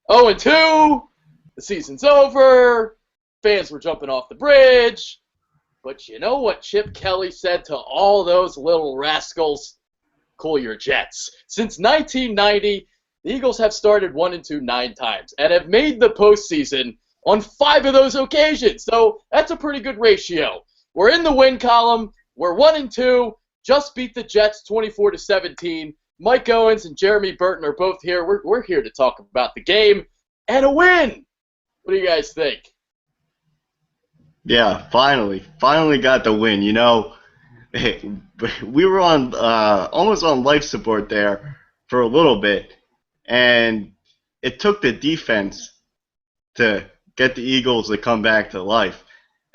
0-2. The season's over. Fans were jumping off the bridge. But you know what Chip Kelly said to all those little rascals? Cool your jets. Since 1990, the Eagles have started 1-2 9 times and have made the postseason on 5 of those occasions. So that's a pretty good ratio. We're in the win column. We're 1-2. Just beat the Jets 24-17. Mike Owens and Jeremy Burton are both here. We're here to talk about the game and a win. What do you guys think? Yeah, finally got the win. We were on almost on life support there for a little bit, and it took the defense to get the Eagles to come back to life.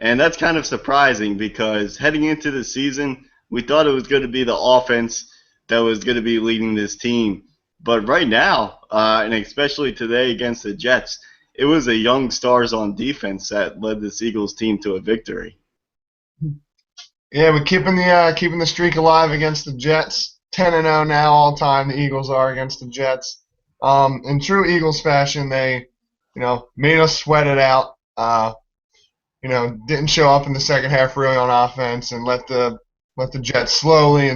And that's kind of surprising because heading into the season, we thought it was going to be the offense that was going to be leading this team. But right now, and especially today against the Jets, it was the young stars on defense that led this Eagles team to a victory. Yeah, we're keeping the streak alive against the Jets. 10-0 now all time. The Eagles are against the Jets. In true Eagles fashion, they, made us sweat it out. Didn't show up in the second half really on offense and let the Jets slowly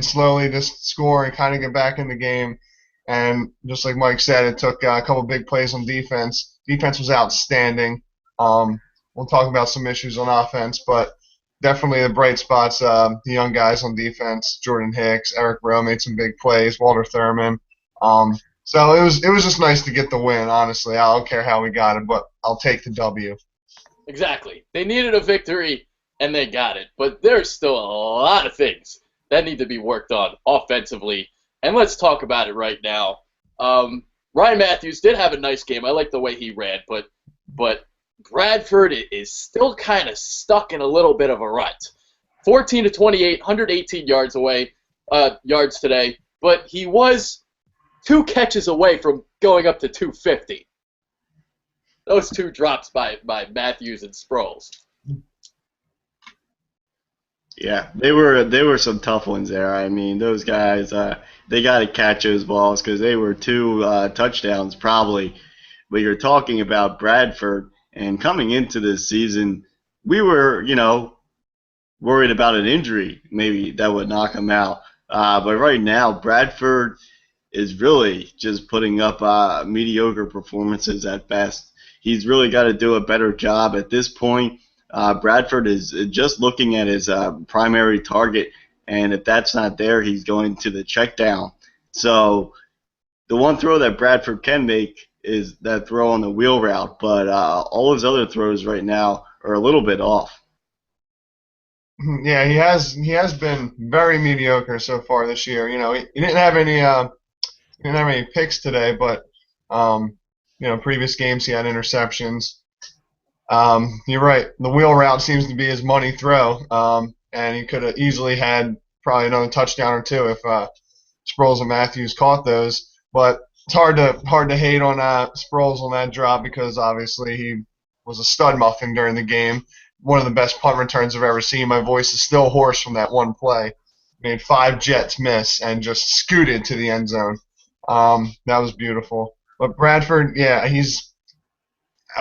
just score and kind of get back in the game. And just like Mike said, it took a couple big plays on defense. Defense was outstanding. We'll talk about some issues on offense, but definitely the bright spots, the young guys on defense, Jordan Hicks, Eric Rowe made some big plays, Walter Thurman. So it was just nice to get the win, honestly. I don't care how we got it, but I'll take the W. Exactly. They needed a victory, and they got it. But there's still a lot of things that need to be worked on offensively. And let's talk about it right now. Ryan Matthews did have a nice game. I like the way he ran, but Bradford is still kind of stuck in a little bit of a rut. 14-28, 118 yards today, but he was 2 catches away from going up to 250. Those 2 drops by Matthews and Sproles. Yeah, they were some tough ones there. I mean, those guys, they got to catch those balls because they were 2 touchdowns probably. But you're talking about Bradford, and coming into this season, we were, worried about an injury maybe that would knock him out. But right now, Bradford is really just putting up mediocre performances at best. He's really got to do a better job at this point. Bradford is just looking at his primary target, and if that's not there, he's going to the check down. So the one throw that Bradford can make is that throw on the wheel route, but all his other throws right now are a little bit off. Yeah, he has been very mediocre so far this year. He didn't have any picks today, but previous games he had interceptions. You're right. The wheel route seems to be his money throw, and he could have easily had probably another touchdown or 2 if Sproles and Matthews caught those. But it's hard to hate on Sproles on that drop because obviously he was a stud muffin during the game. One of the best punt returns I've ever seen. My voice is still hoarse from that one play. Made 5 Jets miss and just scooted to the end zone. That was beautiful. But Bradford, yeah,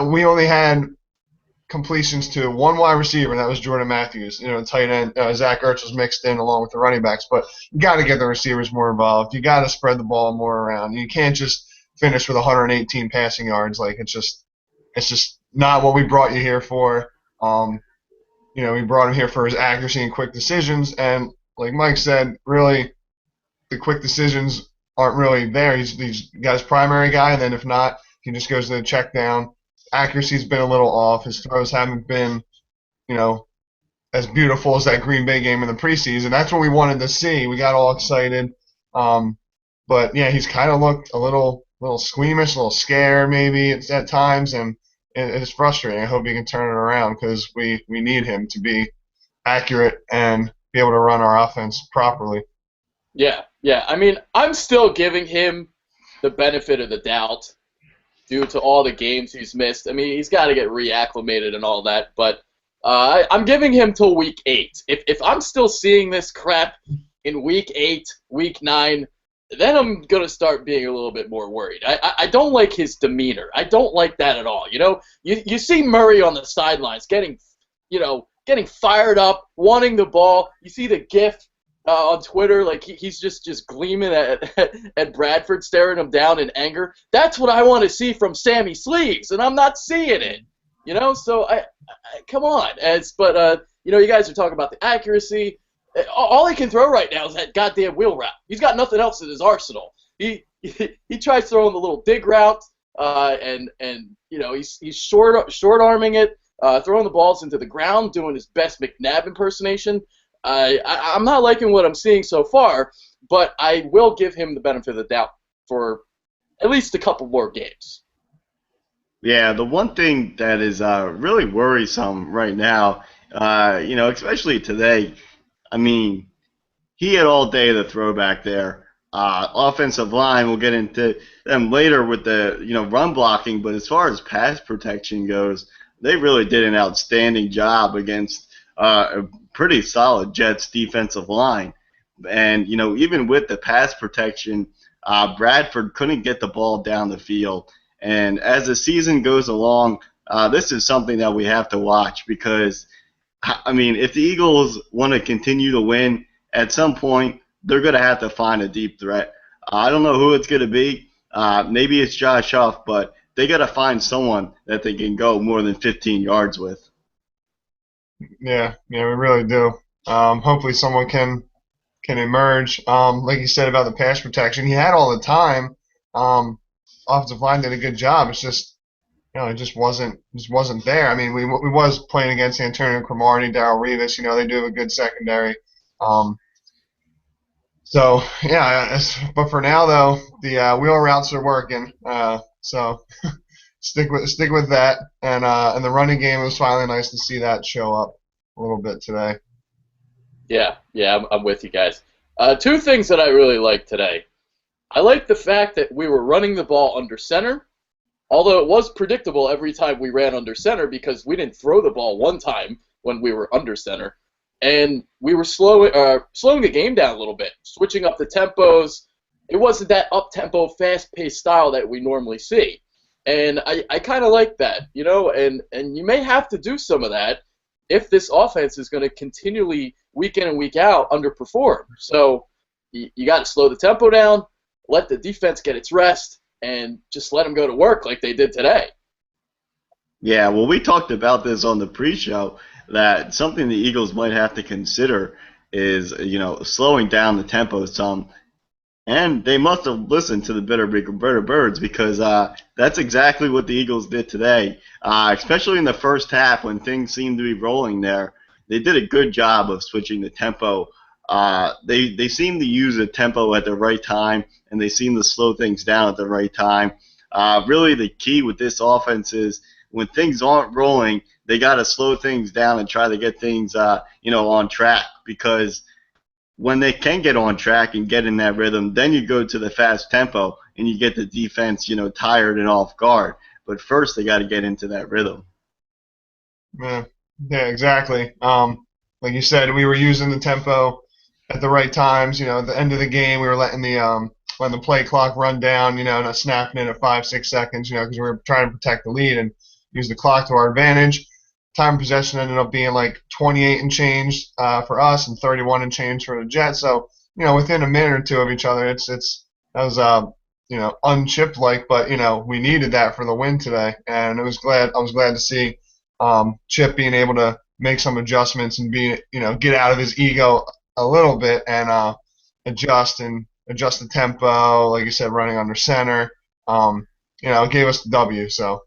we only had completions to 1 wide receiver, and that was Jordan Matthews. Tight end Zach Ertz was mixed in along with the running backs, but you got to get the receivers more involved. You got to spread the ball more around. You can't just finish with 118 passing yards. Like it's just not what we brought you here for. We brought him here for his accuracy and quick decisions, and like Mike said, really the quick decisions aren't really there. He's got his primary guy, and then if not, he just goes to the check down. Accuracy's been a little off. His throws haven't been, as beautiful as that Green Bay game in the preseason. That's what we wanted to see. We got all excited. But yeah, he's kind of looked a little squeamish, a little scared maybe at times, and it's frustrating. I hope he can turn it around because we need him to be accurate and be able to run our offense properly. Yeah. I mean, I'm still giving him the benefit of the doubt due to all the games he's missed. I mean, he's got to get reacclimated and all that, but I'm giving him till week 8. If I'm still seeing this crap in week 8, week 9, then I'm going to start being a little bit more worried. I don't like his demeanor. I don't like that at all. You see Murray on the sidelines getting fired up, wanting the ball. You see the gif on Twitter, like he's just gleaming at Bradford, staring him down in anger. That's what I want to see from Sammy Sleeves, and I'm not seeing it. So I come on. You guys are talking about the accuracy. All he can throw right now is that goddamn wheel route. He's got nothing else in his arsenal. He tries throwing the little dig route, and he's short arming it, throwing the balls into the ground, doing his best McNabb impersonation. I'm not liking what I'm seeing so far, but I will give him the benefit of the doubt for at least a couple more games. Yeah, the one thing that is really worrisome right now, especially today, I mean, he had all day to throw back there. Offensive line, we'll get into them later with the run blocking, but as far as pass protection goes, they really did an outstanding job against a pretty solid Jets defensive line. And even with the pass protection, Bradford couldn't get the ball down the field. And as the season goes along, this is something that we have to watch because, I mean, if the Eagles want to continue to win, at some point they're going to have to find a deep threat. I don't know who it's going to be. Maybe it's Josh Huff, but they got to find someone that they can go more than 15 yards with. Yeah, we really do. Hopefully someone can emerge. Like you said about the pass protection, he had all the time. Offensive line did a good job. It's just it just wasn't there. I mean, we was playing against Antonio Cromartie, Darrelle Revis. They do have a good secondary. But for now though, the wheel routes are working. So stick with that. And the running game, it was finally nice to see that show up a little bit today. Yeah, I'm with you guys. Two things that I really liked today. I like the fact that we were running the ball under center. Although it was predictable every time we ran under center because we didn't throw the ball one time when we were under center. And we were slowing the game down a little bit, switching up the tempos. It wasn't that up-tempo, fast-paced style that we normally see. And I kind of like that, and you may have to do some of that if this offense is going to continually, week in and week out, underperform. So you got to slow the tempo down, let the defense get its rest, and just let them go to work like they did today. Yeah, well, we talked about this on the pre-show, that something the Eagles might have to consider is, slowing down the tempo some. And they must have listened to the bitter birds because that's exactly what the Eagles did today, especially in the first half when things seemed to be rolling there. They did a good job of switching the tempo. They seem to use the tempo at the right time, and they seem to slow things down at the right time. Really, the key with this offense is when things aren't rolling, they got to slow things down and try to get things, on track. Because when they can get on track and get in that rhythm, then you go to the fast tempo and you get the defense, tired and off guard. But first, they got to get into that rhythm. Yeah, exactly. Like you said, we were using the tempo at the right times. At the end of the game, we were letting the play clock run down. Not snapping in at 5-6 seconds. Because we were trying to protect the lead and use the clock to our advantage. Time of possession ended up being like 28 and change for us and 31 and change for the Jets. So within a minute or two of each other, that was unchipped like, but we needed that for the win today, and I was glad to see Chip being able to make some adjustments and get out of his ego a little bit and adjust the tempo, like you said, running under center. It gave us the W. So.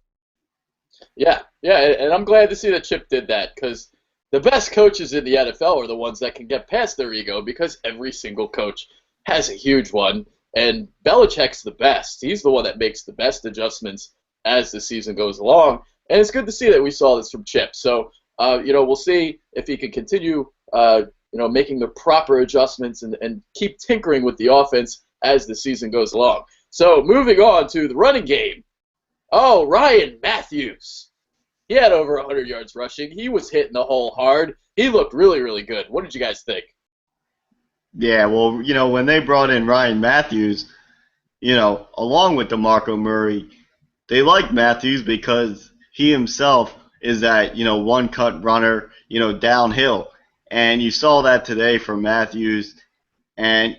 Yeah, and I'm glad to see that Chip did that because the best coaches in the NFL are the ones that can get past their ego because every single coach has a huge one, and Belichick's the best. He's the one that makes the best adjustments as the season goes along, and it's good to see that we saw this from Chip. So, we'll see if he can continue, making the proper adjustments and keep tinkering with the offense as the season goes along. So, moving on to the running game. Oh, Ryan Matthews. He had over 100 yards rushing. He was hitting the hole hard. He looked really, really good. What did you guys think? Yeah, well, when they brought in Ryan Matthews, along with DeMarco Murray, they like Matthews because he himself is that, one cut runner, downhill. And you saw that today from Matthews. And,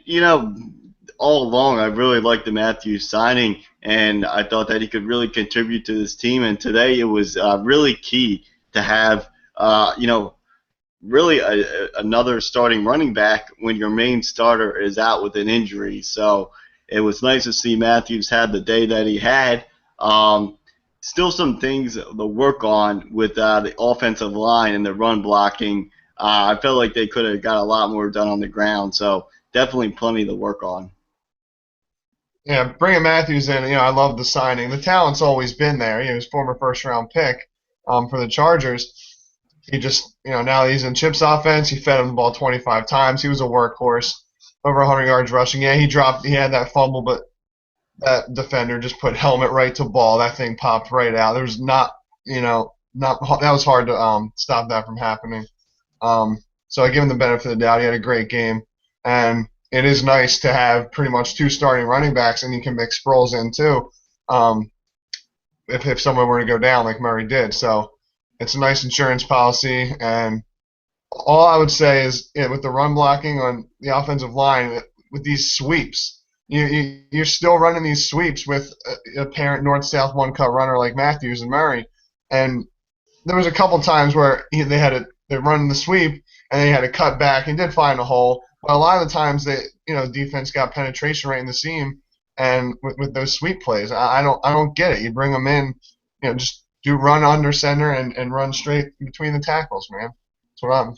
all along, I really liked the Matthews signing, and I thought that he could really contribute to this team. And today it was really key to have, really another starting running back when your main starter is out with an injury. So it was nice to see Matthews had the day that he had. Still some things to work on with the offensive line and the run blocking. I felt like they could have got a lot more done on the ground. So definitely plenty to work on. Yeah, bringing Matthews in, I love the signing. The talent's always been there. He was former first-round pick for the Chargers. He just, now he's in Chip's offense. He fed him the ball 25 times. He was a workhorse, over 100 yards rushing. Yeah, he had that fumble, but that defender just put helmet right to ball. That thing popped right out. There was not that was hard to stop that from happening. So I give him the benefit of the doubt. He had a great game, and it is nice to have pretty much two starting running backs, and you can mix Sproles in too, if someone were to go down like Murray did. So it's a nice insurance policy, and all I would say is with the run blocking on the offensive line, with these sweeps, you're still running these sweeps with a parent north-south one-cut runner like Matthews and Murray, and there was a couple times where they run the sweep and they had to cut back and did find a hole. But a lot of the times defense got penetration right in the seam, and with those sweep plays, I don't get it. You bring them in, just do run under center and run straight between the tackles, man. That's what I'm.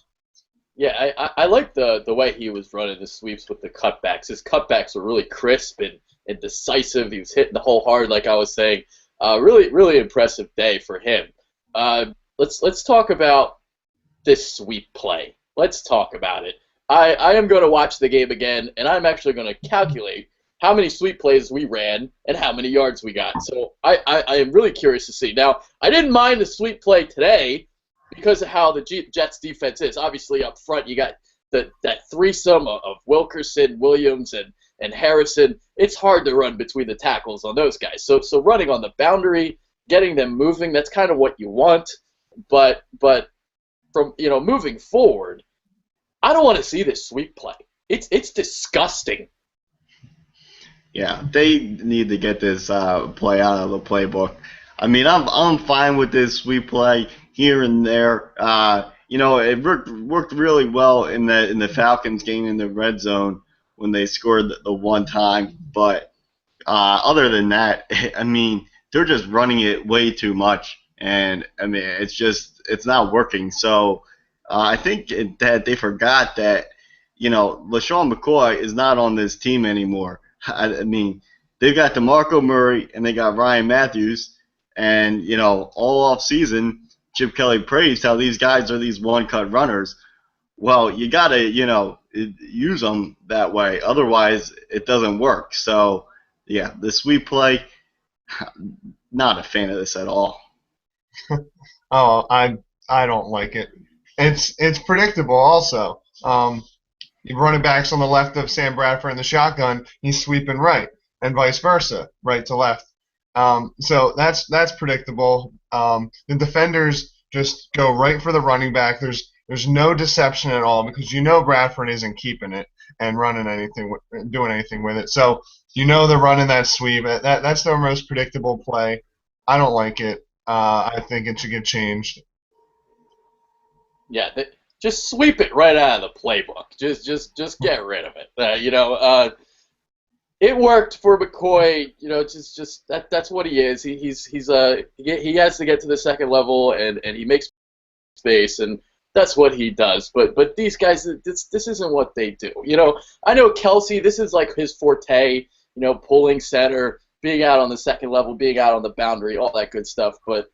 Yeah, I like the way he was running the sweeps with the cutbacks. His cutbacks were really crisp and decisive. He was hitting the hole hard, like I was saying. Really, really impressive day for him. Let's talk about this sweep play. Let's talk about it. I am going to watch the game again, and I'm actually going to calculate how many sweep plays we ran and how many yards we got. So I am really curious to see. Now, I didn't mind the sweep play today because of how the Jets defense is. Obviously, up front, you got that threesome of Wilkerson, Williams, and Harrison. It's hard to run between the tackles on those guys. So running on the boundary, getting them moving, that's kind of what you want. But from moving forward, I don't want to see this sweep play. It's disgusting. Yeah, they need to get this play out of the playbook. I mean, I'm fine with this sweep play here and there. It worked really well in the Falcons game in the red zone when they scored the one time. But other than that, I mean, they're just running it way too much, and I mean, it's not working. So I think that they forgot that LaShawn McCoy is not on this team anymore. I mean, they've got DeMarco Murray and they got Ryan Matthews, and all off season, Chip Kelly praised how these guys are these one-cut runners. Well, you gotta use them that way, otherwise it doesn't work. So yeah, the sweep play, not a fan of this at all. Oh, I don't like it. It's predictable also. Your running backs on the left of Sam Bradford in the shotgun, he's sweeping right, and vice versa, right to left. So that's predictable. The defenders just go right for the running back. There's no deception at all because Bradford isn't keeping it and doing anything with it. So they're running that sweep. That's their most predictable play. I don't like it. I think it should get changed. Yeah, just sweep it right out of the playbook. Just get rid of it. It worked for McCoy. That's what he is. He has to get to the second level and he makes space, and that's what he does. But these guys, this isn't what they do. I know Kelsey. This is like his forte. Pulling center, being out on the second level, being out on the boundary, all that good stuff. But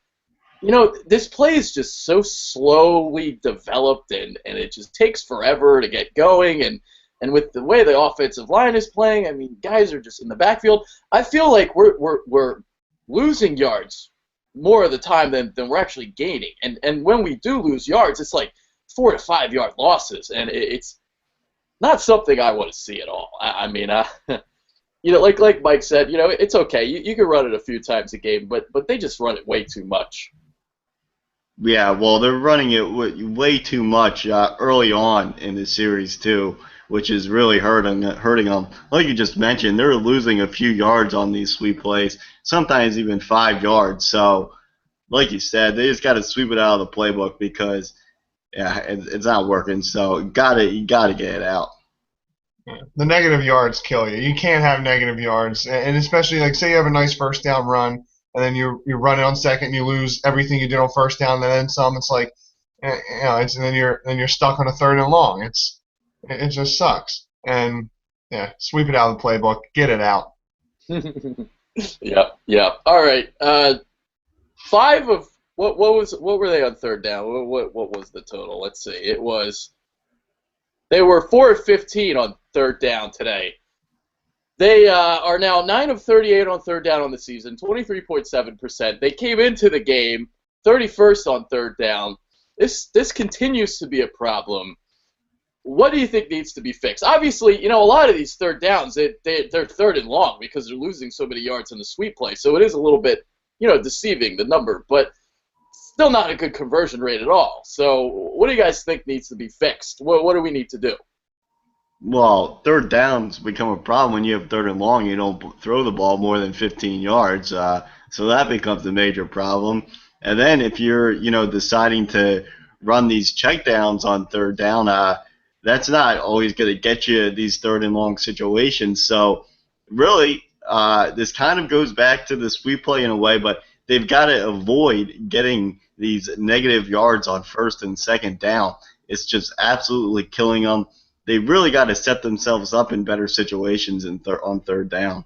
this play is just so slowly developed, and it just takes forever to get going. And with the way the offensive line is playing, I mean, guys are just in the backfield. I feel like we're losing yards more of the time than we're actually gaining. And when we do lose yards, it's like 4 to 5 yard losses, and not something I want to see at all. I mean, like Mike said, it's okay. You can run it a few times a game, but they just run it way too much. Yeah, well, they're running it way too much early on in the series too, which is really hurting them. Like you just mentioned, they're losing a few yards on these sweep plays, sometimes even 5 yards. So, like you said, they just got to sweep it out of the playbook because it's not working. So you gotta get it out. The negative yards kill you. You can't have negative yards, and especially like say you have a nice first down run, and then you run it on second, and you lose everything you did on first down, and then some. It's like, and then you're stuck on a third and long. It just sucks. And yeah, sweep it out of the playbook, get it out. Yep. All right. Five of what were they on third down? What was the total? Let's see. They were 4 of 15 on third down today. They are now 9 of 38 on third down on the season, 23.7%. They came into the game 31st on third down. This continues to be a problem. What do you think needs to be fixed? Obviously, a lot of these third downs, they're third and long because they're losing so many yards in the sweep play. So it is a little bit, deceiving, the number. But still not a good conversion rate at all. So what do you guys think needs to be fixed? What do we need to do? Well, third downs become a problem when you have third and long. You don't throw the ball more than 15 yards, so that becomes a major problem. And then if you're, deciding to run these checkdowns on third down, that's not always going to get you these third and long situations. So really, this kind of goes back to the sweep play in a way, but they've got to avoid getting these negative yards on first and second down. It's just absolutely killing them. They really got to set themselves up in better situations on third down.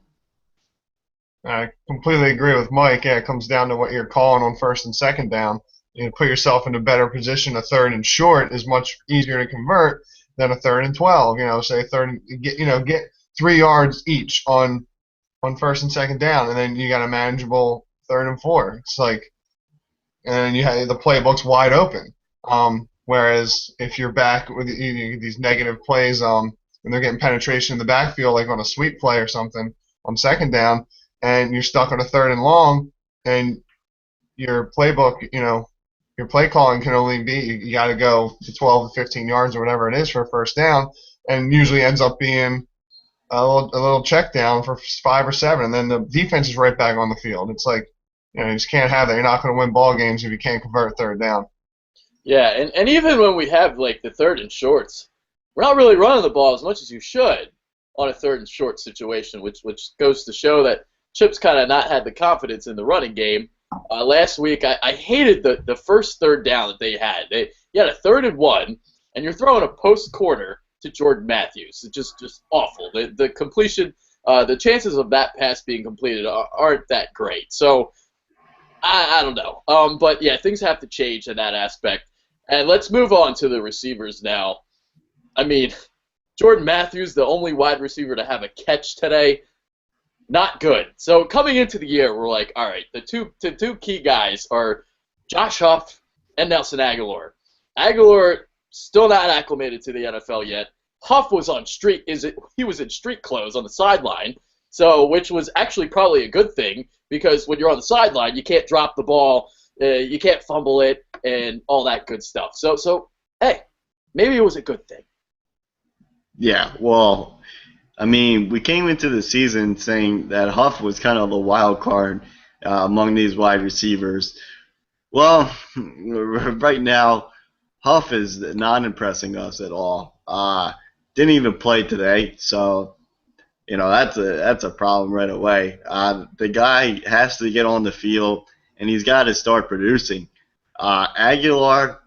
I completely agree with Mike. Yeah, it comes down to what you're calling on first and second down. You put yourself in a better position. A third and short is much easier to convert than a third and 12. Say third and get 3 yards each on first and second down, and then you got a manageable third and 4. It's like, and you have the playbook's wide open. Whereas if you're back with these negative plays, and they're getting penetration in the backfield, like on a sweep play or something on second down, and you're stuck on a third and long, and your playbook, your play calling can only be you got to go to 12 to 15 yards or whatever it is for a first down, and usually ends up being a little check down for 5 or 7, and then the defense is right back on the field. It's like, you just can't have that. You're not going to win ball games if you can't convert third down. Yeah, and even when we have like the third and shorts, we're not really running the ball as much as you should on a third and short situation, which goes to show that Chip's kind of not had the confidence in the running game. Last week, I hated the first third down that they had. You had a 3rd and 1, and you're throwing a post corner to Jordan Matthews. It's just awful. The completion, the chances of that pass being completed aren't that great. So I don't know. But yeah, things have to change in that aspect. And let's move on to the receivers now. I mean, Jordan Matthews, the only wide receiver to have a catch today, not good. So coming into the year, we're like, all right, the two key guys are Josh Huff and Nelson Agholor. Agholor still not acclimated to the NFL yet. Huff was he was in street clothes on the sideline, so which was actually probably a good thing because when you're on the sideline, you can't drop the ball, you can't fumble it, and all that good stuff. So hey, maybe it was a good thing. Yeah, well, I mean, we came into the season saying that Huff was kind of the wild card among these wide receivers. Well, right now, Huff is not impressing us at all. Didn't even play today, so that's a problem right away. The guy has to get on the field, and he's got to start producing. Agholor,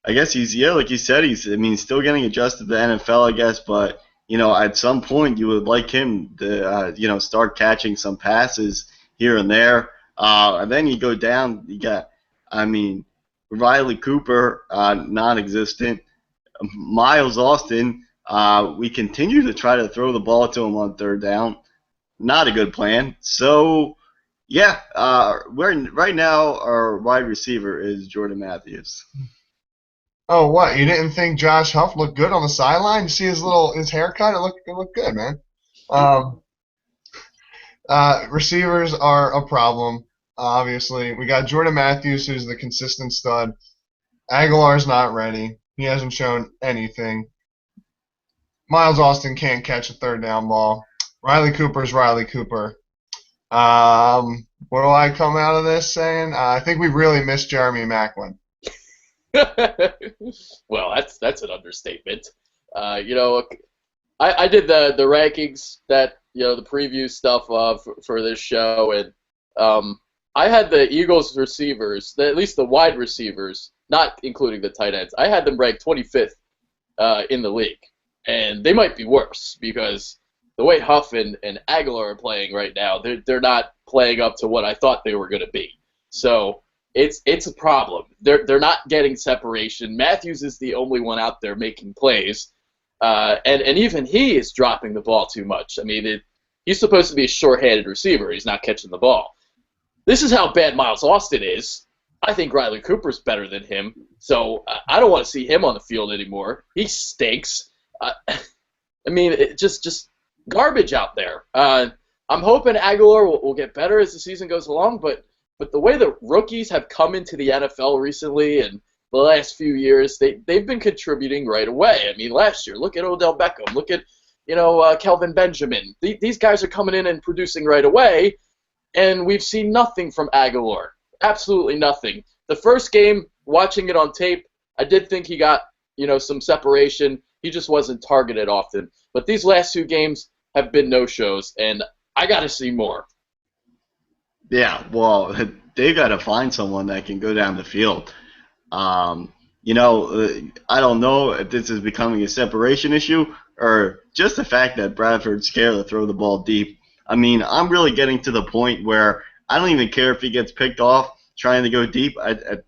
I guess like you said, he's still getting adjusted to the NFL, I guess, but at some point you would like him to start catching some passes here and there. And then you go down, you got, Riley Cooper, non-existent. Miles Austin, we continue to try to throw the ball to him on third down. Not a good plan. So, yeah, right now our wide receiver is Jordan Matthews. Oh, what? You didn't think Josh Huff looked good on the sideline? You see his haircut? It looked good, man. Um, Receivers are a problem. Obviously, we got Jordan Matthews, who's the consistent stud. Aguilar's not ready. He hasn't shown anything. Miles Austin can't catch a third down ball. Riley Cooper's Riley Cooper. What do I come out of this saying? I think we really missed Jeremy Maclin. Well, that's an understatement. You know, I did the rankings that the preview stuff for this show, and I had the Eagles receivers, at least the wide receivers, not including the tight ends. I had them ranked 25th in the league, and they might be worse because the way Huff and Aguilar are playing right now, they're not playing up to what I thought they were going to be. So it's a problem. They're not getting separation. Matthews is the only one out there making plays, and even he is dropping the ball too much. I mean, he's supposed to be a short-handed receiver. He's not catching the ball. This is how bad Miles Austin is. I think Riley Cooper's better than him, so I don't want to see him on the field anymore. He stinks. I mean, just garbage out there. I'm hoping Aguilar will get better as the season goes along, but the way the rookies have come into the NFL recently and the last few years, they've been contributing right away. I mean, last year, look at Odell Beckham, look at Kelvin Benjamin. These guys are coming in and producing right away, and we've seen nothing from Aguilar. Absolutely nothing. The first game, watching it on tape, I did think he got some separation. He just wasn't targeted often. But these last two games have been no-shows, and I got to see more. Yeah, well, they got to find someone that can go down the field. I don't know if this is becoming a separation issue or just the fact that Bradford's scared to throw the ball deep. I mean, I'm really getting to the point where I don't even care if he gets picked off trying to go deep.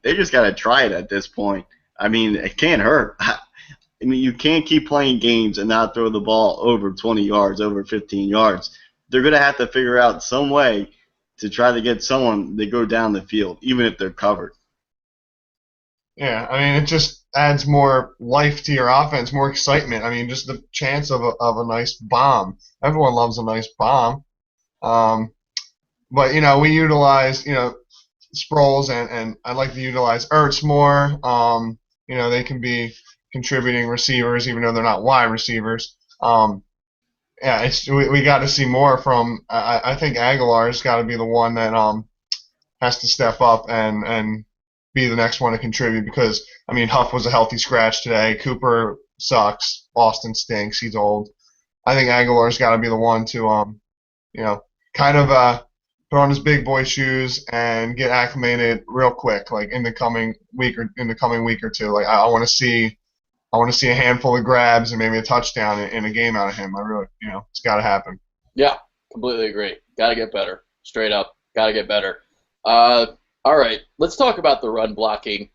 They just got to try it at this point. I mean, it can't hurt. I mean, you can't keep playing games and not throw the ball over 20 yards, over 15 yards. They're going to have to figure out some way to try to get someone to go down the field, even if they're covered. Yeah, I mean, it just adds more life to your offense, more excitement. I mean, just the chance of a nice bomb. Everyone loves a nice bomb. But we utilize Sproles and I'd like to utilize Ertz more. They can be contributing receivers even though they're not wide receivers. Yeah, we got to see more from. I think Aguilar's got to be the one that has to step up and be the next one to contribute because I mean Huff was a healthy scratch today. Cooper sucks. Austin stinks. He's old. I think Aguilar's got to be the one to kind of put on his big boy shoes and get acclimated real quick, like in the coming week or two. Like I want to see a handful of grabs and maybe a touchdown in a game out of him. I really, it's got to happen. Yeah, completely agree. Got to get better. Straight up, got to get better. All right, let's talk about the run blocking.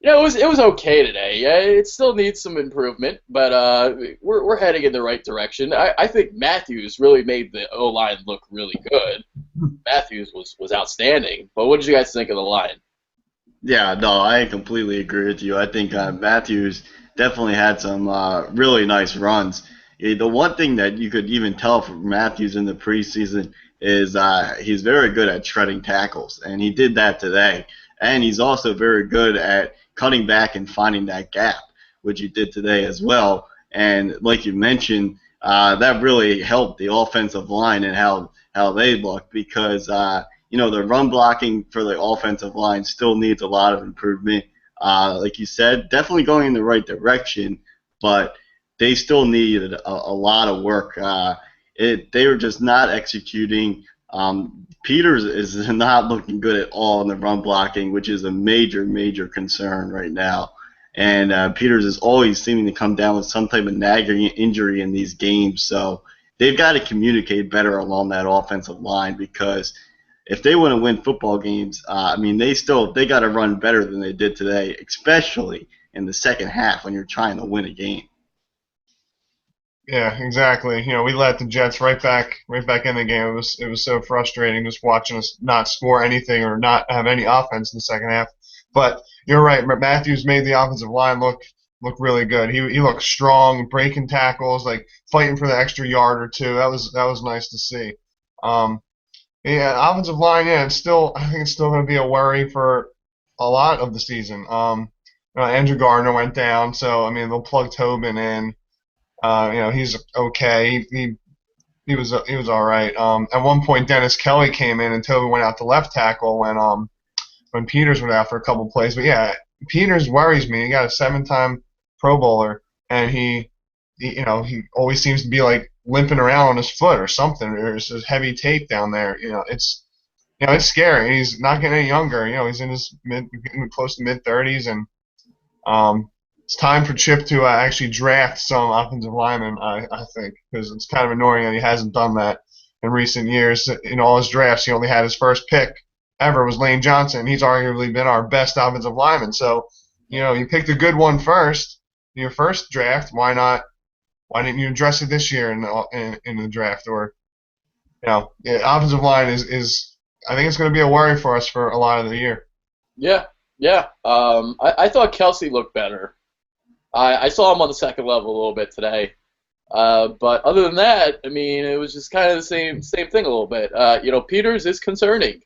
It was okay today. It still needs some improvement, but we're heading in the right direction. I think Matthews really made the O-line look really good. Matthews was outstanding. But what did you guys think of the line? Yeah, no, I completely agree with you. I think Matthews definitely had some really nice runs. The one thing that you could even tell from Matthews in the preseason is he's very good at shredding tackles, and he did that today. And he's also very good at cutting back and finding that gap, which he did today as well. And like you mentioned, that really helped the offensive line and how they looked because the run blocking for the offensive line still needs a lot of improvement. Like you said, definitely going in the right direction, but they still needed a lot of work. They were just not executing. Peters is not looking good at all in the run blocking, which is a major, major concern right now. And Peters is always seeming to come down with some type of nagging injury in these games. So they've got to communicate better along that offensive line because if they want to win football games, they got to run better than they did today, especially in the second half when you're trying to win a game. Yeah, exactly. We let the Jets right back in the game. It was so frustrating just watching us not score anything or not have any offense in the second half. But you're right. Matthews made the offensive line look really good. He looked strong, breaking tackles, like fighting for the extra yard or two. That was nice to see. Um, yeah, offensive line. Yeah, I think it's still going to be a worry for a lot of the season. Andrew Gardner went down, so I mean they'll plug Tobin in. He's okay. He was all right. At one point, Dennis Kelly came in and Tobin went out to left tackle when Peters went out for a couple plays. But yeah, Peters worries me. He got a 7-time Pro Bowler, and he always seems to be like limping around on his foot or something. There's this heavy tape down there. It's scary. He's not getting any younger. He's in his close to mid-30s, and it's time for Chip to actually draft some offensive linemen. I think, because it's kind of annoying that he hasn't done that in recent years. In all his drafts, he only had his first pick ever was Lane Johnson. He's arguably been our best offensive lineman. So, you picked a good one first in your first draft. Why not? Why didn't you address it this year in the draft? Or, offensive line is I think it's going to be a worry for us for a lot of the year. Yeah. I thought Kelsey looked better. I saw him on the second level a little bit today. But other than that, I mean, it was just kind of the same thing a little bit. Peters is concerning.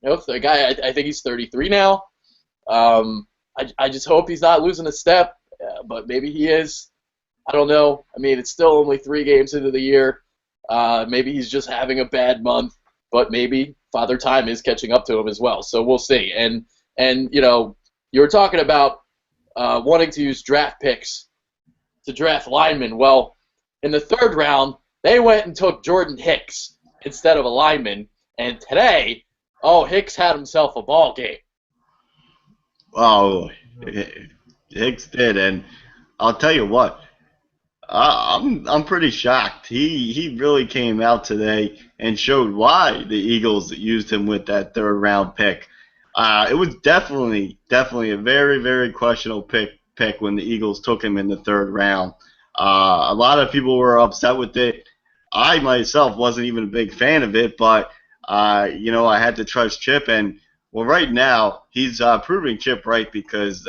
The guy, I think he's 33 now. I just hope he's not losing a step, but maybe he is. I don't know. I mean, it's still only 3 games into the year. Maybe he's just having a bad month, but maybe Father Time is catching up to him as well. So we'll see. And you were talking about wanting to use draft picks to draft linemen. Well, in the 3rd round, they went and took Jordan Hicks instead of a lineman. And today, Hicks had himself a ball game. Oh, Hicks did, and I'll tell you what, I'm pretty shocked. He really came out today and showed why the Eagles used him with that 3rd round pick. It was definitely a very, very questionable pick when the Eagles took him in the 3rd round. A lot of people were upset with it. I myself wasn't even a big fan of it, but I had to trust Chip, and right now he's proving Chip right because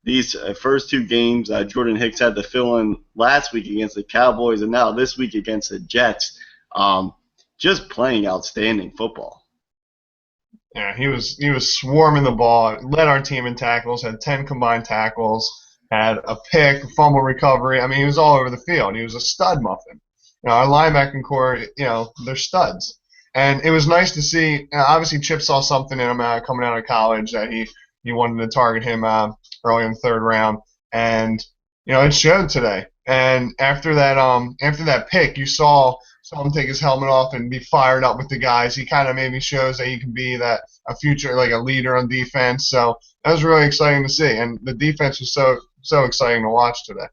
these first 2 games Jordan Hicks had to fill in last week against the Cowboys, and now this week against the Jets. Just playing outstanding football. Yeah, he was swarming the ball, led our team in tackles, had 10 combined tackles, had a pick, a fumble recovery. I mean, he was all over the field. He was a stud muffin. Our linebacking core, they're studs. And it was nice to see. Obviously, Chip saw something in him coming out of college that he wanted to target him early in the 3rd round, and it showed today. And after that pick, you saw him take his helmet off and be fired up with the guys. He kind of maybe shows that he can be a future like a leader on defense. So that was really exciting to see, and the defense was so exciting to watch today.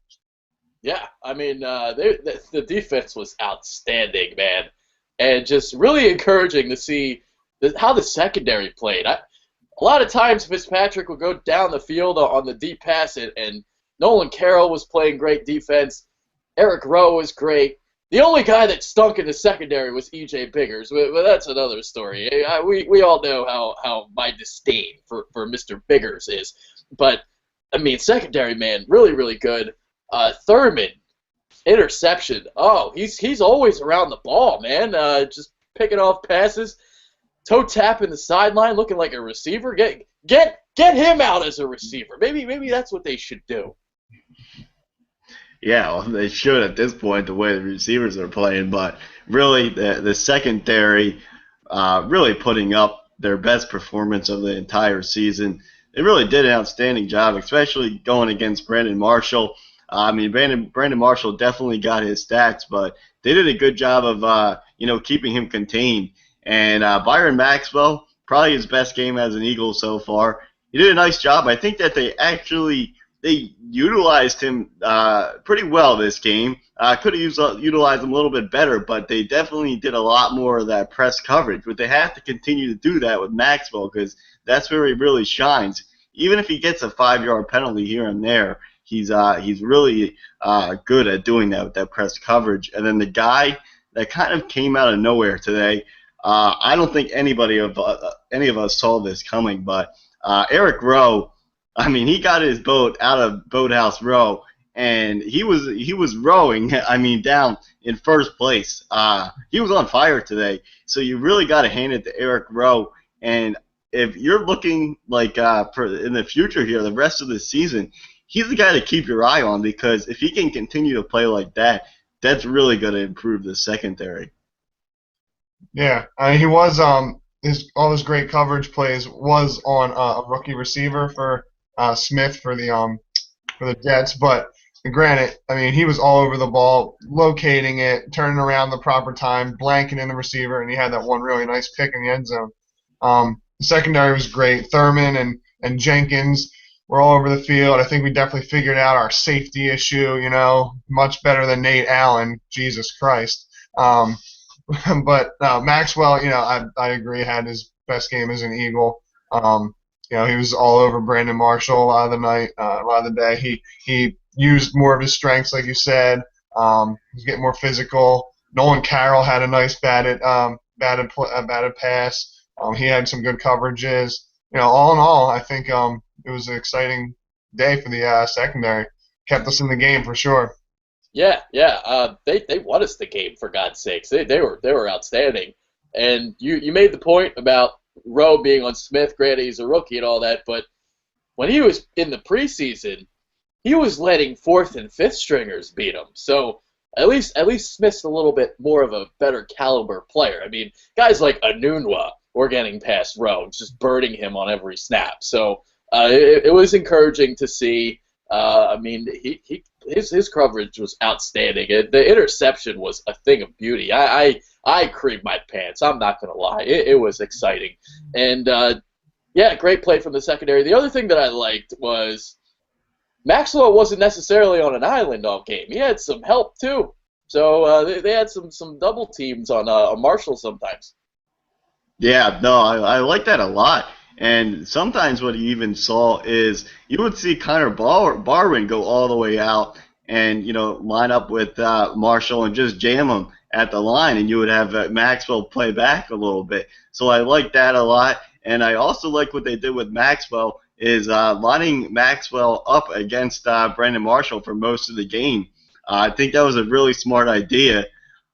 Yeah, I mean, the defense was outstanding, man. And just really encouraging to see how the secondary played. A lot of times Fitzpatrick would go down the field on the deep pass, and Nolan Carroll was playing great defense. Eric Rowe was great. The only guy that stunk in the secondary was E.J. Biggers, but that's another story. We all know how my disdain for Mr. Biggers is. But, I mean, secondary, man, really, really good. Thurman, interception. He's always around the ball, man. Just picking off passes, toe tapping the sideline, looking like a receiver. Get him out as a receiver. Maybe that's what they should do. Yeah, well, they should at this point, the way the receivers are playing. But really, the secondary really putting up their best performance of the entire season. They really did an outstanding job, especially going against Brandon Marshall. I mean, Brandon Marshall definitely got his stats, but they did a good job of keeping him contained. And Byron Maxwell, probably his best game as an Eagle so far. He did a nice job. I think that they utilized him pretty well this game. Could have utilized him a little bit better, but they definitely did a lot more of that press coverage. But they have to continue to do that with Maxwell because that's where he really shines. Even if he gets a 5-yard penalty here and there, he's really good at doing that with that press coverage. And then the guy that kind of came out of nowhere today, I don't think any of us saw this coming, but Eric Rowe, I mean, he got his boat out of Boathouse Row, and he was rowing, I mean, down in first place. He was on fire today, so you really got to hand it to Eric Rowe. And if you're looking like for in the future here, the rest of the season, he's the guy to keep your eye on, because if he can continue to play like that, that's really going to improve the secondary. Yeah, I mean, he was all his great coverage plays was on a rookie receiver for Smith for the Jets, but granted, I mean, he was all over the ball, locating it, turning around the proper time, blanketing the receiver, and he had that one really nice pick in the end zone. The secondary was great. Thurman and Jenkins were all over the field. I think we definitely figured out our safety issue, much better than Nate Allen. Jesus Christ. But Maxwell, I agree, had his best game as an Eagle. He was all over Brandon Marshall a lot of the night, a lot of the day. He used more of his strengths, like you said. He's getting more physical. Nolan Carroll had a nice batted pass. He had some good coverages. All in all, I think it was an exciting day for the secondary. Kept us in the game for sure. Yeah. They won us the game, for God's sakes. They were outstanding. And you made the point about Rowe being on Smith. Granted, he's a rookie and all that, but when he was in the preseason, he was letting fourth and fifth stringers beat him. So at least Smith's a little bit more of a better caliber player. I mean, guys like Anunwa were getting past Rowe, just birding him on every snap. So it was encouraging to see. I mean, his coverage was outstanding. The interception was a thing of beauty. I creamed my pants. I'm not going to lie. It was exciting. And, great play from the secondary. The other thing that I liked was Maxwell wasn't necessarily on an island all game. He had some help, too. So they had some double teams on Marshall sometimes. Yeah, no, I like that a lot. And sometimes what you even saw is you would see Connor Barwin go all the way out and, line up with Marshall and just jam him at the line, and you would have Maxwell play back a little bit. So I like that a lot. And I also like what they did with Maxwell is lining Maxwell up against Brandon Marshall for most of the game. I think that was a really smart idea.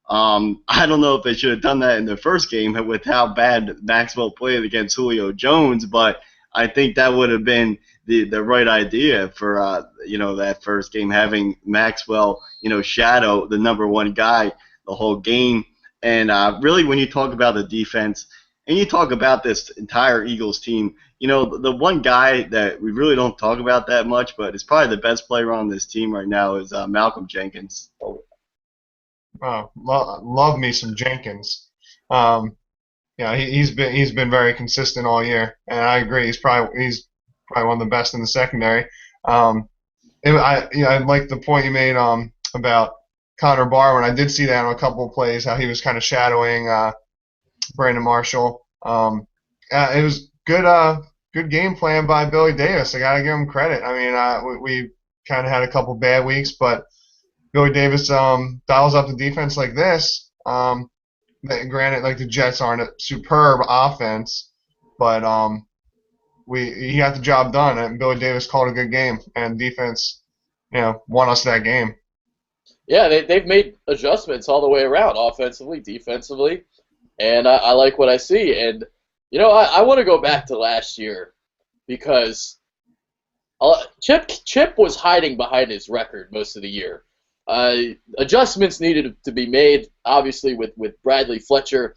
I don't know if they should have done that in the first game with how bad Maxwell played against Julio Jones, but I think that would have been the right idea for that first game, having Maxwell shadow the number one guy the whole game. And really, when you talk about the defense and you talk about this entire Eagles team, the one guy that we really don't talk about that much, but is probably the best player on this team right now is Malcolm Jenkins. Love me some Jenkins. He's been very consistent all year, and I agree. He's probably one of the best in the secondary. I like the point you made about Connor Barwin. I did see that on a couple of plays, how he was kind of shadowing Brandon Marshall. It was good game plan by Billy Davis. I gotta give him credit. I mean, we kind of had a couple bad weeks, but Billy Davis dials up the defense like this. Granted, like the Jets aren't a superb offense, but he got the job done, and Billy Davis called a good game, and defense, won us that game. Yeah, they've made adjustments all the way around, offensively, defensively, and I like what I see. And I want to go back to last year because Chip was hiding behind his record most of the year. Adjustments needed to be made, obviously, with Bradley Fletcher,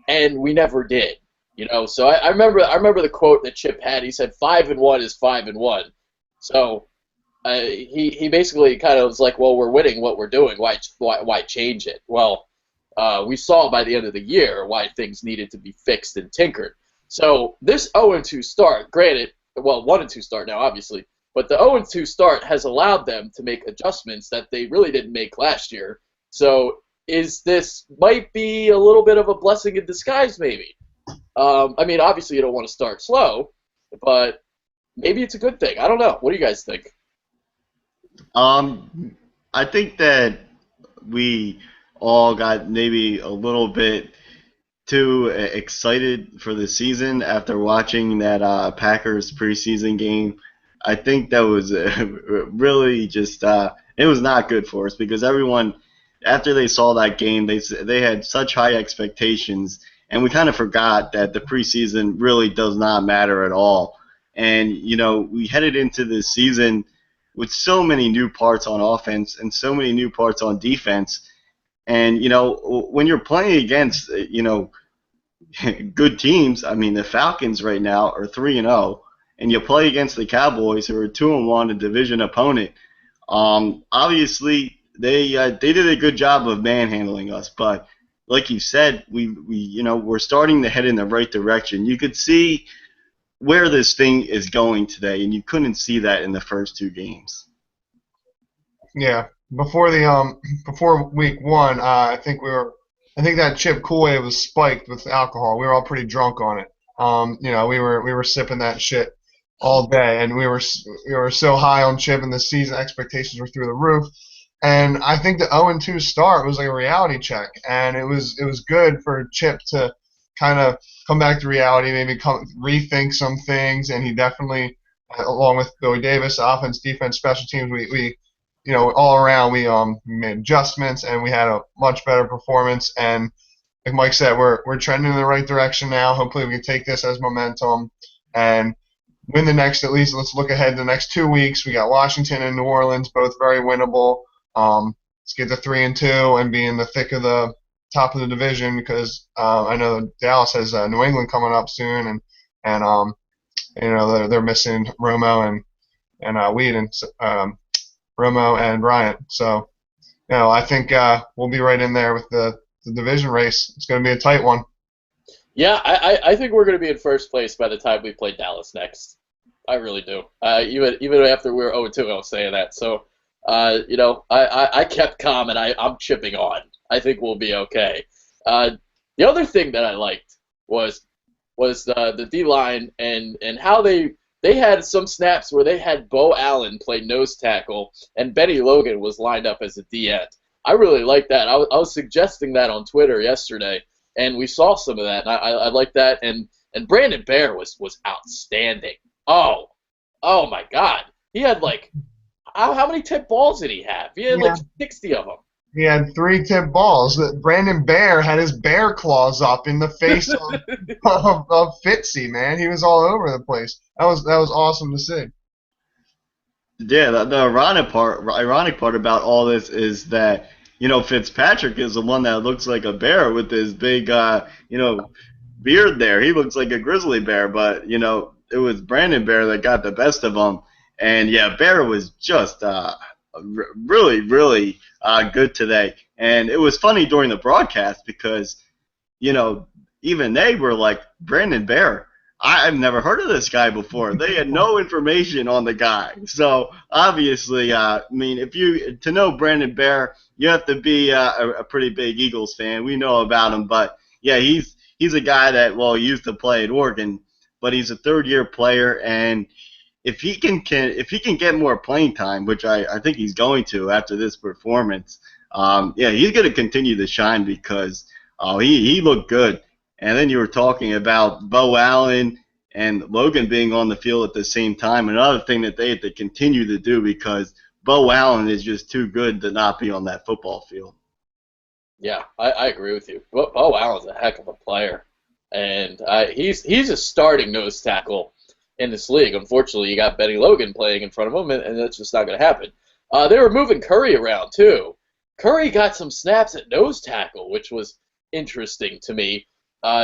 and we never did. So I remember the quote that Chip had. He said 5-1 is 5-1. So he basically kind of was like, well, we're winning what we're doing. Why change it? Well, we saw by the end of the year why things needed to be fixed and tinkered. So this 0-2 start, granted, well, 1-2 start now, obviously. But the 0-2 start has allowed them to make adjustments that they really didn't make last year. So this might be a little bit of a blessing in disguise, maybe. I mean, obviously you don't want to start slow, but maybe it's a good thing. I don't know. What do you guys think? I think that we all got maybe a little bit too excited for the season after watching that Packers preseason game. I think that was really just it was not good for us because everyone after they saw that game they had such high expectations and we kind of forgot that the preseason really does not matter at all. And we headed into this season with so many new parts on offense and so many new parts on defense. And when you're playing against good teams. I mean, the Falcons right now are 3-0, and you play against the Cowboys, who are 2-1, a division opponent. Obviously, they did a good job of manhandling us, but like you said, we're starting to head in the right direction. You could see where this thing is going today, and you couldn't see that in the first two games. Yeah, before week one, I think that chip Kool-Aid was spiked with alcohol. We were all pretty drunk on it. We were sipping that shit all day, and we were so high on chip, and the season expectations were through the roof. And I think the 0-2 start was like a reality check, and it was good for Chip to kind of come back to reality, maybe rethink some things, and he definitely, along with Billy Davis, offense, defense, special teams, we all around we made adjustments and we had a much better performance. And like Mike said, we're trending in the right direction now. Hopefully we can take this as momentum and win the next. At least let's look ahead to the next 2 weeks. We got Washington and New Orleans, both very winnable. Let's get to 3-2 and be in the thick of the top of the division because I know Dallas has New England coming up soon, and they're missing Romo and Weed and Romo and Bryant. So I think we'll be right in there with the division race. It's going to be a tight one. Yeah, I think we're going to be in first place by the time we play Dallas next. I really do. Even after we're 0-2, I was saying that. So, I kept calm and I'm chipping on. I think we'll be okay. The other thing that I liked was the D-line and how they had some snaps where they had Bo Allen play nose tackle and Benny Logan was lined up as a D-end. I really like that. I was suggesting that on Twitter yesterday, and we saw some of that, and I like that. And Brandon Bear was outstanding. Oh my God. He had how many tip balls did he have? He had 60 of them. He had 3 tip balls. Brandon Bear had his bear claws up in the face of Fitzy, man. He was all over the place. That was awesome to see. Yeah, the ironic part about all this is that Fitzpatrick is the one that looks like a bear with his big beard there. He looks like a grizzly bear, but it was Brandon Bear that got the best of him. And yeah, Bear was just really, really good today. And it was funny during the broadcast because, even they were like, Brandon Bear, I've never heard of this guy before. They had no information on the guy. So obviously, to know Brandon Bear, you have to be a pretty big Eagles fan. We know about him, but yeah, he's a guy that he used to play at Oregon, but he's a third-year player, and if he can get more playing time, which I think he's going to after this performance, he's going to continue to shine because he looked good. And then you were talking about Bo Allen and Logan being on the field at the same time. Another thing that they have to continue to do because Bo Allen is just too good to not be on that football field. Yeah, I agree with you. Bo Allen's a heck of a player, and he's a starting nose tackle in this league. Unfortunately, you got Benny Logan playing in front of him, and that's just not going to happen. They were moving Curry around, too. Curry got some snaps at nose tackle, which was interesting to me.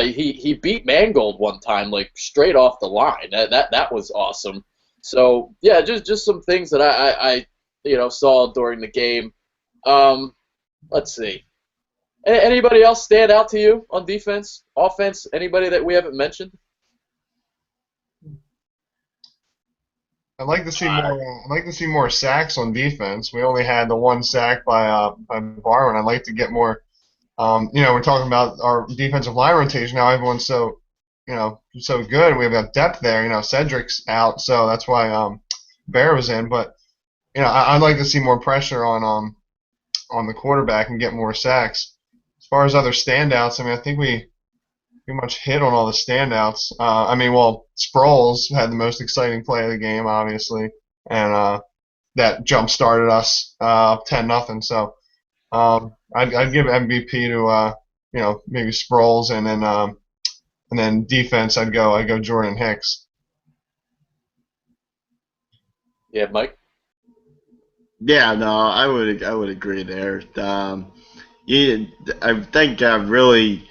He beat Mangold one time, straight off the line. That was awesome. So, yeah, just some things that I saw during the game. Let's see. Anybody else stand out to you on defense, offense? Anybody that we haven't mentioned? I'd like to see more. I'd like to see more sacks on defense. We only had the 1 sack by Barwin. I'd like to get more. We're talking about our defensive line rotation now. Everyone's so good. We've got depth there. Cedric's out, so that's why Bear was in. But I'd like to see more pressure on the quarterback and get more sacks. As far as other standouts, I think we pretty much hit on all the standouts. I mean, well, Sproles had the most exciting play of the game, obviously, and that jump started us up 10-0. So I'd give MVP to maybe Sproles, and then defense I'd go Jordan Hicks. Yeah, Mike. Yeah, no, I would agree there. Yeah, I think really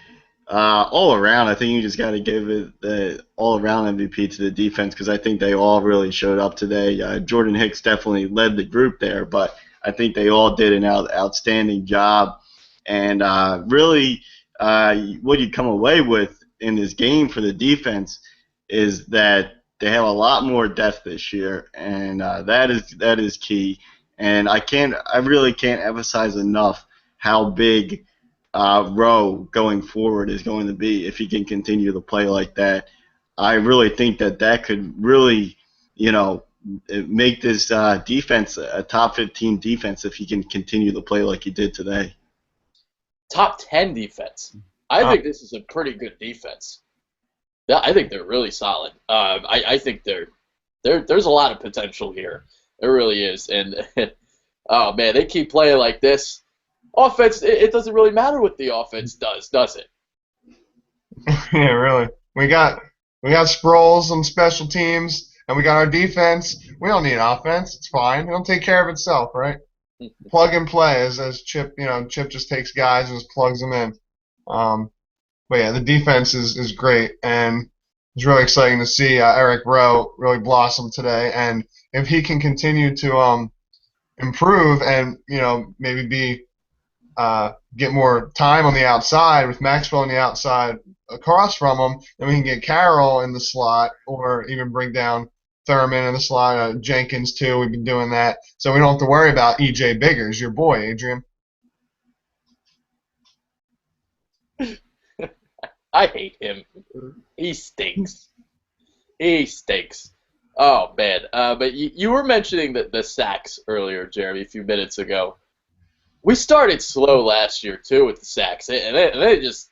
all around, I think you just got to give it the all around MVP to the defense because I think they all really showed up today. Jordan Hicks definitely led the group there, but I think they all did an outstanding job. And really, what you come away with in this game for the defense is that they have a lot more depth this year, and that is key. And I really can't emphasize enough how big Rowe going forward is going to be if he can continue to play like that. I really think that could really, you know, make this defense a top 15 defense if he can continue to play like he did today. Top 10 defense. I think this is a pretty good defense. Yeah, I think they're really solid. I think there's a lot of potential here. There really is. And oh man, they keep playing like this. Offense, it doesn't really matter what the offense does it? Yeah, really. We got Sproles on special teams, and we got our defense. We don't need offense. It's fine. It'll take care of itself, right? Plug and play as Chip. Chip just takes guys and just plugs them in. But yeah, the defense is great, and it's really exciting to see Eric Rowe really blossom today. And if he can continue to improve and maybe get more time on the outside with Maxwell on the outside across from him, then we can get Carroll in the slot or even bring down Thurman in the slot, Jenkins too. We've been doing that, so we don't have to worry about E.J. Biggers, your boy, Adrian. I hate him. He stinks. He stinks. Oh man. But you were mentioning the sacks earlier, Jeremy, a few minutes ago. We started slow last year too with the sacks, and they just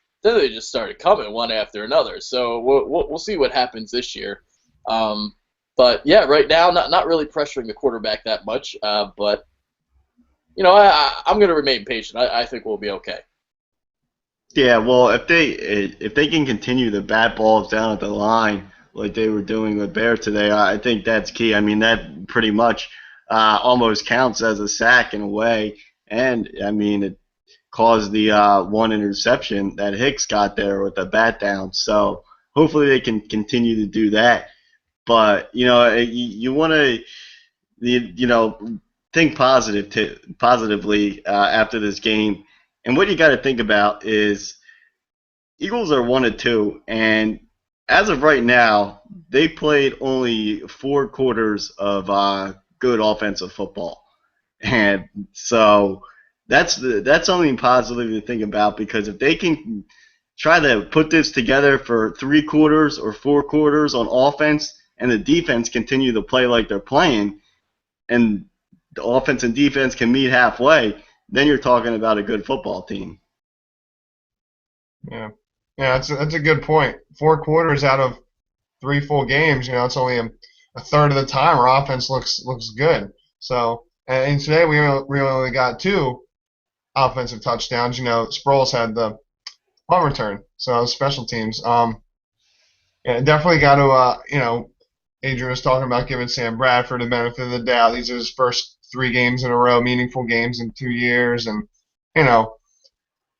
started coming one after another. So we'll see what happens this year. But yeah, right now not really pressuring the quarterback that much. But I'm going to remain patient. I think we'll be okay. Yeah, well, if they can continue the bat balls down at the line like they were doing with Bear today, I think that's key. I mean, that pretty much almost counts as a sack in a way. And, I mean, it caused the one interception that Hicks got there with the bat down. So hopefully they can continue to do that. But, you want to, think positively after this game. And what you got to think about is Eagles are 1-2, and as of right now, they played only 4 quarters of good offensive football. And so that's something positive to think about because if they can try to put this together for 3 quarters or 4 quarters on offense and the defense continue to play like they're playing and the offense and defense can meet halfway, then you're talking about a good football team. Yeah, that's a good point. 4 quarters out of 3 full games, it's only a third of the time our offense looks good. So. And today we only got 2 offensive touchdowns. Sproles had the punt return, so special teams. Yeah, definitely got to. Adrian was talking about giving Sam Bradford the benefit of the doubt. These are his first 3 games in a row, meaningful games in 2 years, and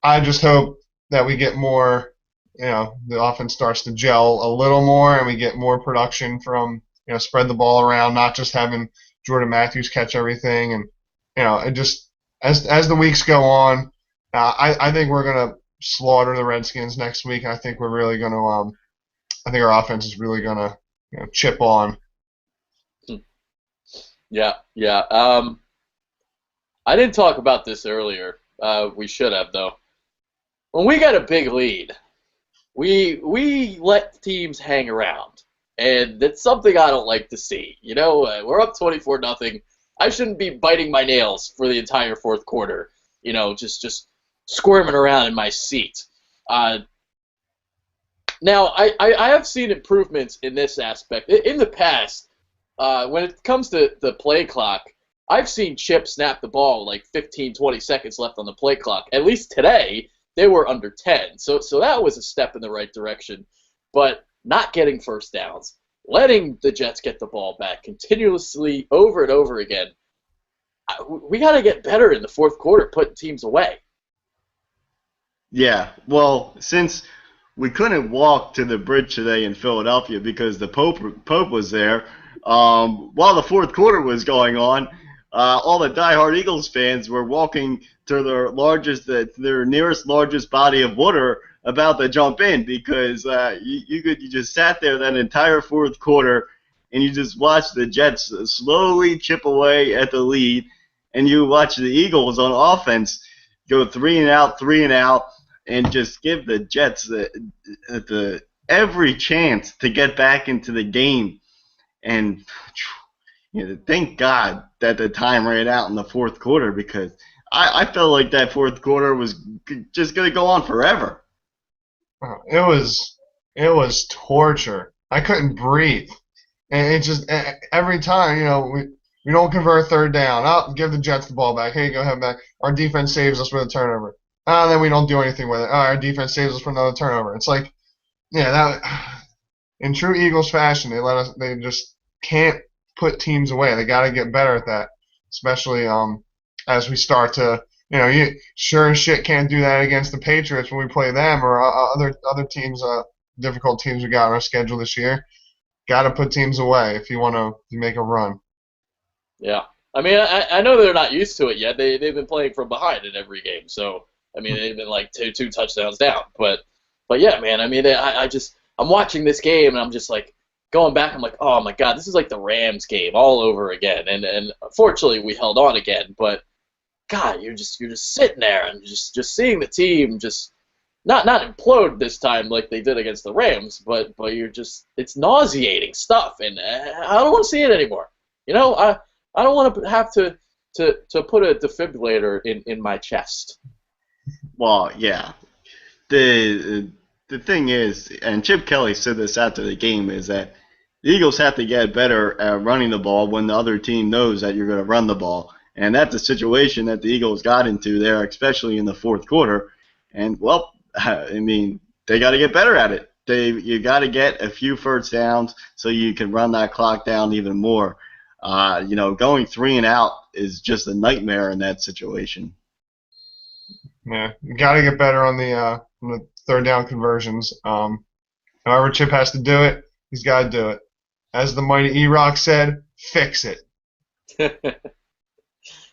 I just hope that we get more. The offense starts to gel a little more, and we get more production from spread the ball around, not just having Jordan Matthews catch everything, and it just as the weeks go on, I think we're gonna slaughter the Redskins next week. And I think we're really gonna, I think our offense is really gonna chip on. Yeah. I didn't talk about this earlier. We should have though. When we got a big lead, we let teams hang around. And that's something I don't like to see. We're up 24-0. I shouldn't be biting my nails for the entire 4th quarter. Just squirming around in my seat. Now, I have seen improvements in this aspect. In the past, when it comes to the play clock, I've seen Chip snap the ball like 15, 20 seconds left on the play clock. At least today, they were under 10. So that was a step in the right direction. But not getting first downs, letting the Jets get the ball back continuously over and over again, we got to get better in the fourth quarter putting teams away. Yeah, well, since we couldn't walk to the bridge today in Philadelphia because the Pope was there, while the fourth quarter was going on, all the diehard Eagles fans were walking to their nearest largest body of water about to jump in because you just sat there that entire fourth quarter and you just watched the Jets slowly chip away at the lead, and you watch the Eagles on offense go 3-and-out, and just give the Jets the every chance to get back into the game. And thank God that the time ran out in the fourth quarter because I felt like that fourth quarter was just going to go on forever. It was torture. I couldn't breathe. And it just every time, we don't convert third down. Oh, give the Jets the ball back. Hey, go ahead back. Our defense saves us with a turnover. Then we don't do anything with it. Our defense saves us for another turnover. It's like, that in true Eagles fashion, they just can't put teams away. They got to get better at that, especially as we start to, you sure as shit can't do that against the Patriots when we play them or other teams, difficult teams we got on our schedule this year. Got to put teams away if you want to make a run. Yeah. I mean, I know they're not used to it yet. They've been playing from behind in every game. So, I mean, they've been like two touchdowns down. But yeah, man, I mean, I'm watching this game and I'm just like going back. I'm like, oh my God, this is like the Rams game all over again. And fortunately we held on again. But God, you're just sitting there and just seeing the team just not implode this time like they did against the Rams, but it's nauseating stuff, and I don't want to see it anymore. I don't want to have to put a defibrillator in my chest. Well, yeah. The thing is, and Chip Kelly said this after the game, is that the Eagles have to get better at running the ball when the other team knows that you're going to run the ball. And that's a situation that the Eagles got into there, especially in the fourth quarter. And, well, I mean, they got to get better at it. You got to get a few first downs so you can run that clock down even more. Going 3-and-out is just a nightmare in that situation. Yeah, you got to get better on the third down conversions. However Chip has to do it, he's got to do it. As the mighty E-Rock said, fix it.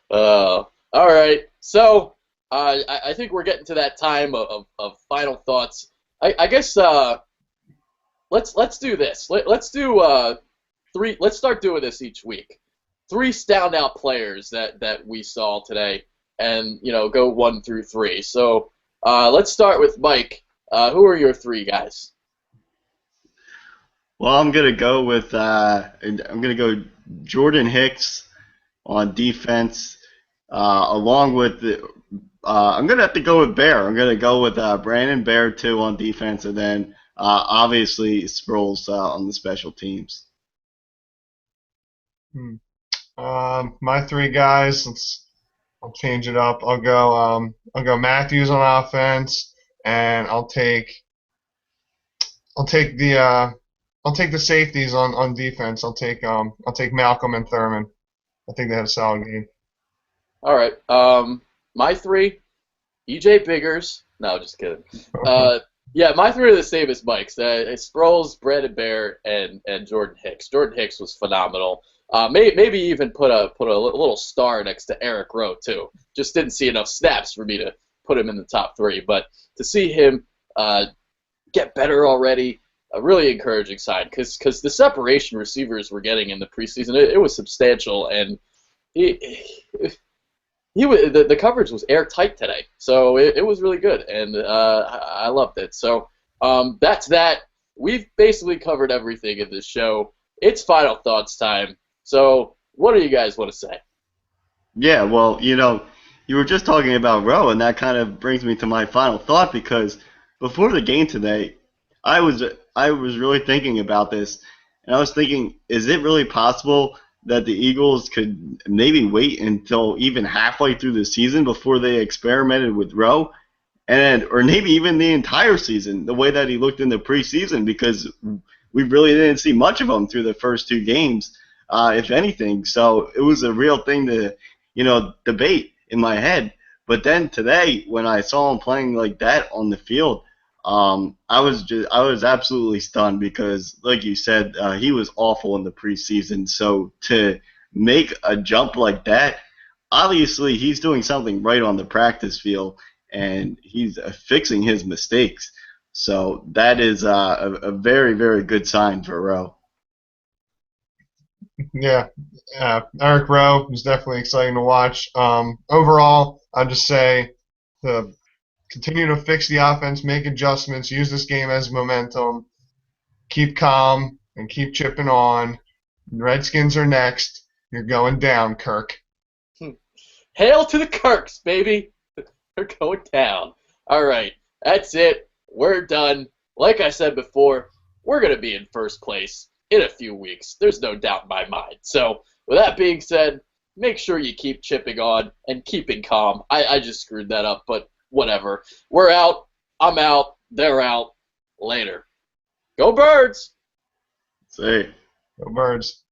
All right. So I think we're getting to that time of final thoughts. I guess let's do this. Let's do three. Let's start doing this each week. 3 standout players that we saw today, and go 1 through 3. So let's start with Mike. Who are your 3 guys? Well, I'm gonna go with Jordan Hicks on defense, along with I'm gonna have to go with Bear. I'm gonna go with Brandon Bear too on defense, and then obviously Sproles on the special teams. My 3 guys. I'll change it up. I'll go Matthews on offense, and I'll take the safeties on defense. I'll take Malcolm and Thurman. I think they had a solid game. All right. My 3, E.J. Biggers. No, just kidding. Yeah, my 3 are the same as Mike's. Sproles, Brandon Bear, and Jordan Hicks. Jordan Hicks was phenomenal. Maybe even put a little star next to Eric Rowe too. Just didn't see enough snaps for me to put him in the top 3. But to see him get better already, a really encouraging sign because the separation receivers were getting in the preseason, it was substantial, and the coverage was airtight today, so it was really good, and I loved it. So that's that. We've basically covered everything in this show. It's final thoughts time. So what do you guys want to say? Yeah, well, you were just talking about Rowe, and that kind of brings me to my final thought because before the game today, I was really thinking about this, and I was thinking, is it really possible that the Eagles could maybe wait until even halfway through the season before they experimented with Rowe, and or maybe even the entire season, the way that he looked in the preseason, because we really didn't see much of him through the first two games, if anything. So it was a real thing to, debate in my head. But then today, when I saw him playing like that on the field, I was absolutely stunned because, like you said, he was awful in the preseason. So to make a jump like that, obviously he's doing something right on the practice field, and he's fixing his mistakes. So that is a very, very good sign for Rowe. Yeah, Eric Rowe is definitely exciting to watch. Overall, I'd just say to continue to fix the offense, make adjustments, use this game as momentum, keep calm, and keep chipping on. Redskins are next. You're going down, Kirk. Hail to the Kirks, baby. They're going down. All right, that's it. We're done. Like I said before, we're going to be in first place in a few weeks. There's no doubt in my mind. So with that being said, make sure you keep chipping on and keeping calm. I just screwed that up, but whatever. We're out. I'm out. They're out. Later. Go Birds! Say. Go Birds.